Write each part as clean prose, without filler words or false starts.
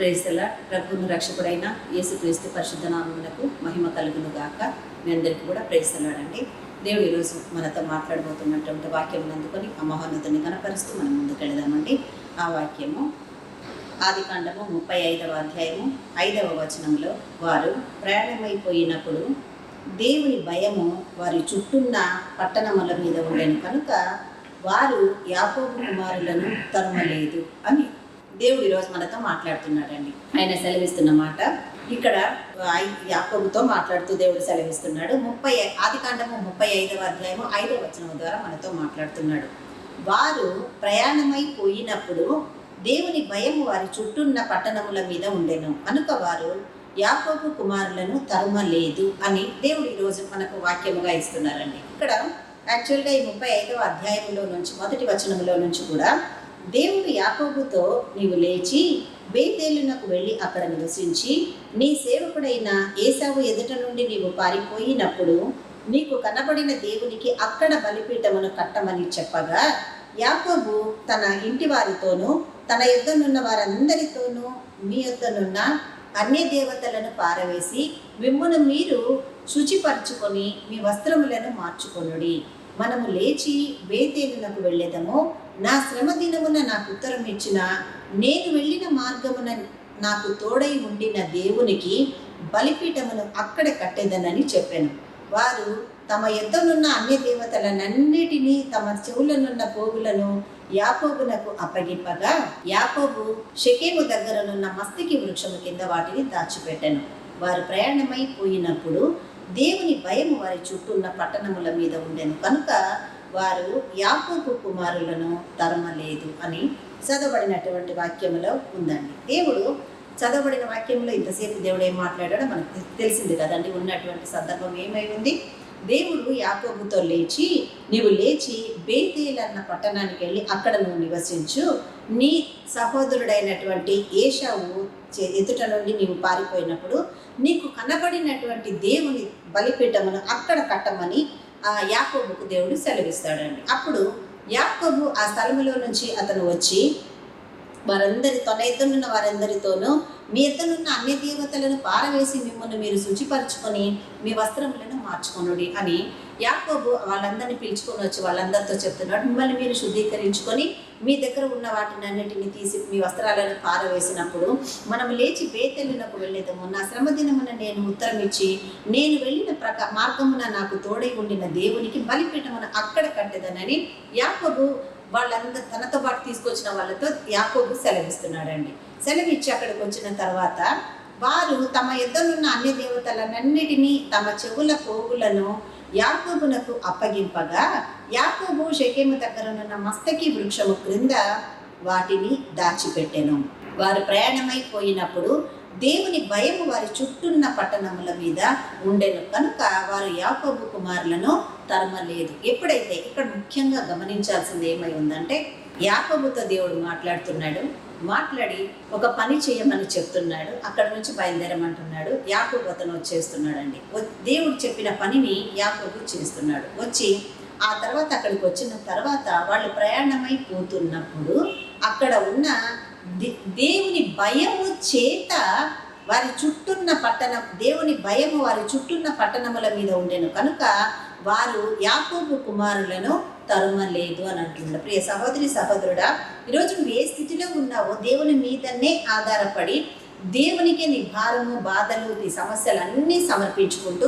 Praise the lord. ప్రభువును రక్షకుడైన యేసుక్రీస్తు పరిశుద్ధ నామమునకు మహిమ కలుగును గాక. మీ అందరికీ కూడా ప్రైజ్ ది లార్డ్ అండి. దేవుడు ఈరోజు మనతో మాట్లాడబోతున్నటువంటి వాక్యం అందుకొని ఆ మహోన్నతుని కనపరుస్తూ మనం ముందుకెళదామండి. ఆ వాక్యము ఆదికాండము 35వ అధ్యాయము 5వ వచనంలో, వారు ప్రయాణమైపోయినప్పుడు దేవుని భయము వారి చుట్టూన్న పట్టణముల మీద ఉండెను కనుక వారు యాకోబు కుమారులను తరుమలేదు అని దేవుడు ఈరోజు మనతో మాట్లాడుతున్నాడండి. ఆయన సెలవిస్తున్న మాట ఇక్కడ యాకోబుతో మాట్లాడుతూ దేవుడు సెలవిస్తున్నాడు. ఆదికాండము 35వ అధ్యాయము 5వ వచనం ద్వారా మనతో మాట్లాడుతున్నాడు. వారు ప్రయాణమైపోయినప్పుడు దేవుని భయము వారి చుట్టూన్న పట్టణముల మీద ఉండెను కనుక వారు యాకోబు కుమారులను తరుమలేదు అని దేవుడు ఈరోజు మనకు వాక్యముగా ఇస్తున్నారండి. ఇక్కడ యాక్చువల్గా ఈ 35వ అధ్యాయంలో నుంచి మొదటి వచనంలో నుంచి కూడా దేవుడు యాకోబుతో, నీవు లేచి బేతేలునకు వెళ్ళి అక్కడ నివసించి నీ సేవకుడైన ఏశావు ఎదుట నుండి నీవు పారిపోయినప్పుడు నీకు కనబడిన దేవునికి అక్కడ బలిపీఠమును కట్టమని చెప్పగా, యాకోబు తన ఇంటి వారితోనూ తన యొద్దనున్న వారందరితోనూ మీ యొద్దనున్న అన్య దేవతలను పారవేసి మిమ్మును మీరు శుచిపరచుకొని మీ వస్త్రములను మార్చుకొనుడి. మనము లేచి బేతేలునకు వెళ్ళేదము. నా శ్రమ దినమున నాకు ఉత్తరం ఇచ్చిన నేను వెళ్ళిన మార్గమున నాకు తోడై ఉండిన దేవునికి బలిపీఠమును అక్కడ కట్టేదనని చెప్పాను. వారు తమ యొద్దనున్న అన్య దేవతలనన్నిటినీ తమ చెవులనున్న పోగులను యాకోబునకు అప్పగింపగా, యాకోబు షెకెము దగ్గరనున్న మస్తకి వృక్షము కింద వాటిని దాచిపెట్టెను. వారు ప్రయాణమైపోయినప్పుడు దేవుని భయము వారి చుట్టూ ఉన్న పట్టణముల మీద ఉండెను కనుక వారు యాకోబు కుమారులను తరమలేదు అని చదవబడినటువంటి వాక్యములో ఉందండి. దేవుడు చదవబడిన వాక్యంలో ఇంతసేపు దేవుడు ఏం మాట్లాడాడో మనకు తెలిసింది కదండి. ఉన్నటువంటి సందర్భం ఏమై ఉంది? దేవుడు యాకోబుతో లేచి, నీవు లేచి బేతేలు అన్న పట్టణానికి వెళ్ళి అక్కడ నువ్వు నివసించు, నీ సహోదరుడైనటువంటి ఏశావు ఎదుట నుండి నీవు పారిపోయినప్పుడు నీకు కనబడినటువంటి దేవుని బలిపీఠమును అక్కడ కట్టమని ఆ యాకోబుకు దేవుడు సెలవిస్తాడండి. అప్పుడు యాకోబు ఆ స్థలములో నుంచి అతను వచ్చి తన ఎద్దనున్న వారందరితోనూ మీ ఎద్దనున్న అన్య దేవతలను పారవేసి మిమ్మల్ని మీరు శుచిపరచుకొని మీ వస్త్రములను మార్చుకొనుడి అని యాకోబు వాళ్ళందరినీ పిలుచుకొని వచ్చి వాళ్ళందరితో చెప్తున్నాడు. మిమ్మల్ని మీరు శుద్ధీకరించుకొని మీ దగ్గర ఉన్న వాటిని అన్నిటిని తీసి మీ వస్త్రాలను పారవేసినప్పుడు మనం లేచి బేతేలునకు వెళ్ళేదము. నా శ్రమ దినమున నేను ఉత్తరం ఇచ్చి నేను వెళ్ళిన మార్గమున నాకు తోడై ఉండిన దేవునికి బలిపీఠమున అక్కడ కట్టేదనని యాకోబు వాళ్ళందరూ తనతో పాటు తీసుకొచ్చిన వాళ్ళతో యాకోబు సెలవిస్తున్నాడండి. సెలవిచ్చి అక్కడికి వచ్చిన తర్వాత వారు తమ యొద్దనున్న అన్య దేవతలనన్నిటినీ తమ చెవుల పోగులను యాకోబునకు అప్పగింపగా, యాకోబు షెకెము దగ్గరనున్న మస్తకి వృక్షము క్రింద వాటిని దాచిపెట్టెను. వారు ప్రయాణమైపోయినప్పుడు దేవుని భయము వారి చుట్టూన్న పట్టణముల మీద ఉండెను కనుక వారు యాకోబు కుమారులను తరమలేదు. ఎప్పుడైతే ఇక్కడ ముఖ్యంగా గమనించాల్సింది ఏమై ఉందంటే, యాకోబుతో దేవుడు మాట్లాడి ఒక పని చేయమని చెప్తున్నాడు. అక్కడ నుంచి బయలుదేరమంటున్నాడు. యాకోబు అతను వచ్చేస్తున్నాడండి. దేవుడు చెప్పిన పనిని యాకోబు చేస్తున్నాడు. వచ్చి ఆ తర్వాత అక్కడికి వచ్చిన తర్వాత వాళ్ళు ప్రయాణమైపోతున్నప్పుడు అక్కడ ఉన్న దేవుని భయము చేత వారి చుట్టూన్న దేవుని భయము వారి చుట్టూన్న పట్టణముల మీద ఉండెను కనుక వారు యాకోబు కుమారులను తరుమలేదు అని అంటున్నాడు. ప్రియ సహోదరి సహోదరుడా, ఈరోజు నువ్వు ఏ స్థితిలో ఉన్నావో దేవుని మీదనే ఆధారపడి దేవునికి నీ భారము, బాధలు, నీ సమస్యలు అన్నీ సమర్పించుకుంటూ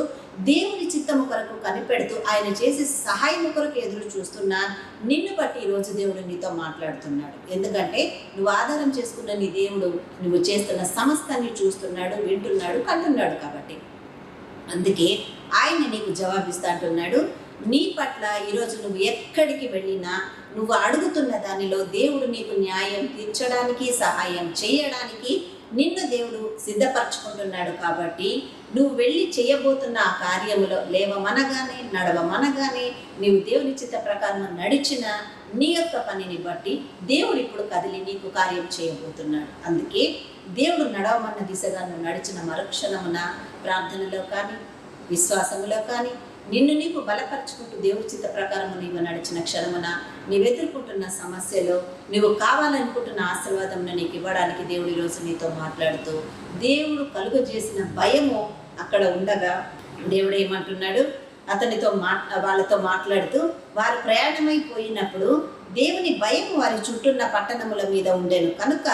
దేవుని చిత్తము కొరకు కనిపెడుతూ ఆయన చేసే సహాయం కొరకు ఎదురు చూస్తున్నా నిన్ను బట్టి ఈరోజు దేవుడు నీతో మాట్లాడుతున్నాడు. ఎందుకంటే నువ్వు ఆధారం చేసుకున్న నీ దేవుడు నువ్వు చేస్తున్న సమస్తాన్ని చూస్తున్నాడు, వింటున్నాడు, కంటున్నాడు. కాబట్టి అందుకే ఆయన నీకు జవాబిస్తా అంటున్నాడు. నీ పట్ల ఈరోజు నువ్వు ఎక్కడికి వెళ్ళినా నువ్వు అడుగుతున్న దానిలో దేవుడు నీకు న్యాయం తీర్చడానికి, సహాయం చేయడానికి నిన్ను దేవుడు సిద్ధపరచుకుంటున్నాడు. కాబట్టి నువ్వు వెళ్ళి చేయబోతున్న ఆ కార్యములో లేవమనగానే, నడవమనగానే నీవు దేవుని చిత్త ప్రకారం నడిచిన నీ యొక్క పనిని బట్టి దేవుడు ఇప్పుడు కదిలి నీకు కార్యం చేయబోతున్నాడు. అందుకే దేవుడు నడవమన్న దిశగా నువ్వు నడిచిన మరుక్షణమున ప్రార్థనలో కానీ, విశ్వాసములో కానీ, నిన్ను నీవు బలపరుచుకుంటూ దేవుడి చిత్త ప్రకారం నీవు నడిచిన క్షణమున నీవు ఎదుర్కొంటున్న సమస్యలో నువ్వు కావాలనుకుంటున్న ఆశీర్వాదంను నీకు ఇవ్వడానికి దేవుడు ఈరోజు నీతో మాట్లాడుతూ దేవుడు కలుగజేసిన భయము అక్కడ ఉండగా దేవుడు ఏమంటున్నాడు, అతనితో వాళ్ళతో మాట్లాడుతూ వారు ప్రయాణమైపోయినప్పుడు దేవుని భయం వారి చుట్టూన్న పట్టణముల మీద ఉండేను కనుక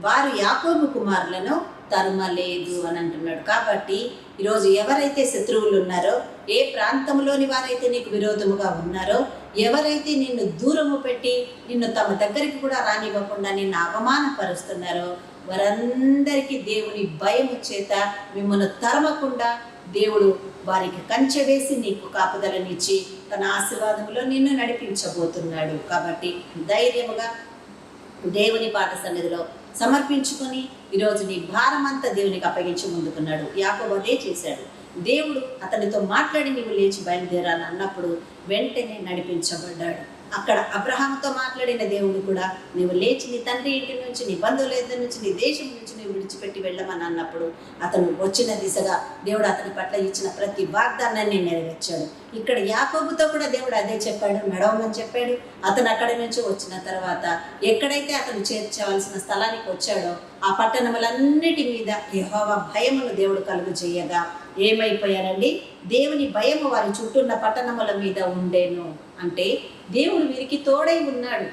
వారు యాకోబు కుమారులను తరుమలేదు అని అంటున్నాడు. కాబట్టి ఈరోజు ఎవరైతే శత్రువులు ఉన్నారో, ఏ ప్రాంతంలోని వారైతే నీకు విరోధముగా ఉన్నారో, ఎవరైతే నిన్ను దూరము పెట్టి నిన్ను తమ దగ్గరికి కూడా రానివ్వకుండా నిన్ను అవమానపరుస్తున్నారో వారందరికీ దేవుని భయము చేత మిమ్మల్ని తరమకుండా దేవుడు వారికి కంచె వేసి నీకు కాపుదలనిచ్చి తన ఆశీర్వాదంలో నిన్ను నడిపించబోతున్నాడు. కాబట్టి ధైర్యముగా దేవుని పాద సన్నిధిలో సమర్పించుకొని ఈరోజు నీ భారమంతా దేవునికి అప్పగించి ముందుకున్నాడు. యాకోబు అదే చేశాడు. దేవుడు అతనితో మాట్లాడి నీవు లేచి బయలుదేరాలని అన్నప్పుడు వెంటనే నడిపించబడ్డాడు. అక్కడ అబ్రహాముతో మాట్లాడిన దేవుడు కూడా నీవు లేచి నీ తండ్రి ఇంటి నుంచి, నీ బంధువుల ఇంటి నుంచి, నీ దేశం నుంచి నీవు విడిచిపెట్టి వెళ్ళమని అన్నప్పుడు అతను వచ్చిన దిశగా దేవుడు అతని పట్ల ఇచ్చిన ప్రతి వాగ్దానాన్ని నెరవేర్చాడు. ఇక్కడ యాకోబుతో కూడా దేవుడు అదే చెప్పాడు, నడవమని చెప్పాడు. అతను అక్కడి నుంచి వచ్చిన తర్వాత ఎక్కడైతే అతను చేర్చవలసిన స్థలానికి వచ్చాడో ఆ పట్టణములన్నిటి మీద యెహోవా భయమును దేవుడు కలుగు చేయగా ఏమైపోయారండి, దేవుని భయము వారి చుట్టూన్న పట్టణముల మీద ఉండేను. అంటే దేవుడు వీరికి తోడై ఉన్నాడు.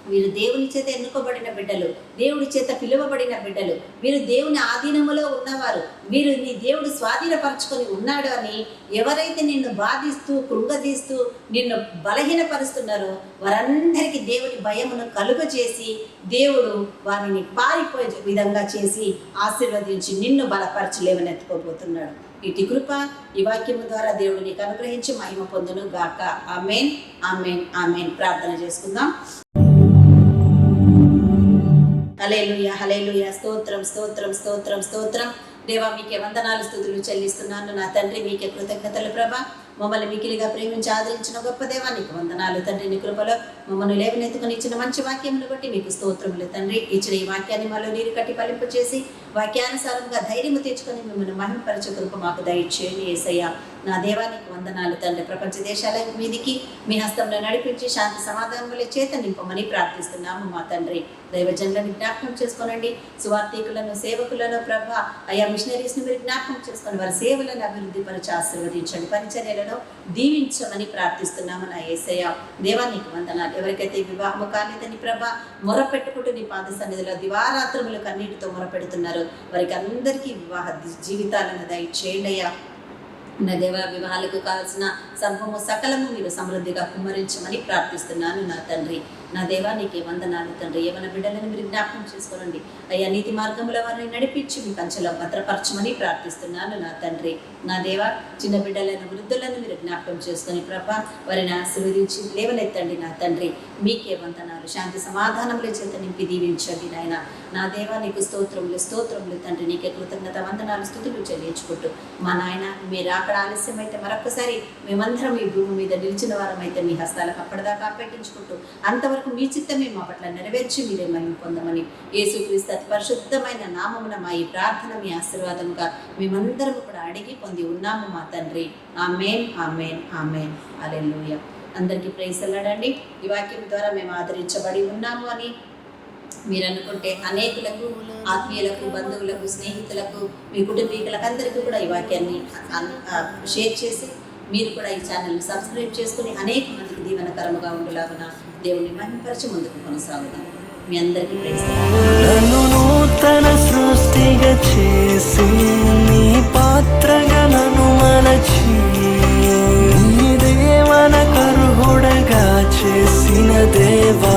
వీరు దేవుని చేత ఎన్నుకోబడిన బిడ్డలు, దేవుడి చేత పిలువబడిన బిడ్డలు, వీరు దేవుని ఆధీనములో ఉన్నవారు, వీరు నీ దేవుడు స్వాధీనపరచుకొని ఉన్నాడు అని ఎవరైతే నిన్ను బాధిస్తూ కృంగదీస్తూ నిన్ను బలహీనపరుస్తున్నారో వారందరికీ దేవుని భయమును కలుగజేసి దేవుడు వారిని పారిపోయే విధంగా చేసి ఆశీర్వదించి నిన్ను బలపరచలేవనెత్తుకోబోతున్నాడు. ఇటు కృప ఈ వాక్యము ద్వారా దేవుడు నీకు అనుగ్రహించి మహిమ పొందును గాక. ఆమేన్, ఆమేన్, ఆమేన్. ప్రార్థన చేసుకుందాం. హల్లెలూయా, హల్లెలూయా. స్తోత్రం, స్తోత్రం, స్తోత్రం, స్తోత్రం. దేవా మీకే వందనాలు, స్తుతులు చెల్లిస్తున్నాను. నా తండ్రి మీకే కృతజ్ఞతలు ప్రభా. మమ్మల్ని మికిలిగా ప్రేమించి ఆదరించిన గొప్ప దేవా నీకు వందనాలు తండ్రి. నీ కృపలో మమ్మల్ని లేవనెత్తుకుని ఇచ్చిన మంచి వాక్యములు బట్టి మీకు స్తోత్రములు తండ్రి. ఇచ్చిన ఈ వాక్యాన్ని మాలో నీరు కట్టి ఫలింపు చేసి వాక్యానుసారంగా ధైర్యము తెచ్చుకొని మిమ్మల్ని మహిమపరచ కృప మాకు దయచేయండి యేసయ్యా. నా దేవానికి వందనాలు తండ్రి. ప్రపంచ దేశాల మీదికి మీ హస్తంలో నడిపించి శాంతి సమాధానముల చేత నింపమని ప్రార్థిస్తున్నాము మా తండ్రి. దైవజనులను జ్ఞాపకం చేసుకోనండి, సువార్థికులను, సేవకులను ప్రభా అయా మిషనరీస్ని మీరు జ్ఞాపకం చేసుకొని వారి సేవలను అభివృద్ధి పరిచి ఆశీర్వదించండి, పరిచర్యలను దీవించమని ప్రార్థిస్తున్నాము నా యేసయ్య. దేవానికి వందనాలు. ఎవరికైతే వివాహము కాలేదని ప్రభా మొరపెట్టుకుంటూ నీ పాద సన్నిధిలో దివారాత్రములు కన్నీటితో మొరపెడుతున్నారో వారికి అందరికీ వివాహ జీవితాలను దయచేయండి అయ్యా. నా దేవ వివాహాలకు కావాల్సిన సర్వము సకలము మీరు సమృద్ధిగా కుమ్మరించమని ప్రార్థిస్తున్నాను నా తండ్రి. నా దేవా నీకే వందనాలు తండ్రి. ఏమైనా బిడ్డలను మీరు జ్ఞాపకం చేసుకోనండి అయ్యా. నీతి మార్గముల వారిని నడిపించి మీ కంచెలో భద్రపరచమని ప్రార్థిస్తున్నాను నా తండ్రి. నా దేవా చిన్న బిడ్డలను, వృద్ధులను మీరు జ్ఞాపకం చేసుకొని ప్రభా వారిని ఆశీర్వదించి లేవనెత్తండి నా తండ్రి. మీకే వందనాలు. శాంతి సమాధానముల చేత నింపి దీవించండి నాయన. నా దేవా నీకు స్తోత్రములు, స్తోత్రములు తండ్రి. నీకే కృతజ్ఞత వందనాలు, స్తుతులు చెల్లించుకుంటూ మా నాయన మీరు అక్కడ ఆలస్యం అయితే మరొకసారి మేమందరం ఈ భూమి మీద నిలిచిన వారమైతే మీ హస్తాలకు అప్పటిదాకా అప్పగించుకుంటూ అంతవరకు మీ చిత్తమే మా పట్ల నెరవేర్చి మీరే మహిమ పొందమని యేసుక్రీస్తు అతి పరిశుద్ధమైన నామమున మా ఈ ప్రార్థన మీ ఆశీర్వాదముగా మేమందరం కూడా అడిగి పొంది ఉన్నాము మా తండ్రి. ఆమేన్, ఆమేన్, ఆమేన్. హల్లెలూయా. అందరికీ ప్రైజ్ అల్లాడండి. ఈ వాక్యం ద్వారా మేము ఆదరించబడి ఉన్నాము అని మీరు అనుకుంటే అనేకులకు, ఆత్మీయులకు, బంధువులకు, స్నేహితులకు, మీ కుటుంబీకులకు అందరికీ కూడా ఈ వాక్యాన్ని షేర్ చేసి మీరు కూడా ఈ ఛానల్ని సబ్స్క్రైబ్ చేసుకుని అనేక మందికి దీవెనకరముగా ఉండేలాగున దేవుని మహిమపరిచి ముందుకు కొనసాగుతాం. మీ అందరికీ ప్రైజ్. నన్ను నూతన సృష్టిగా చేసి నీ పాత్రగా నన్ను మలచి నీ దేవన కరుహుడగా చేసిన దేవా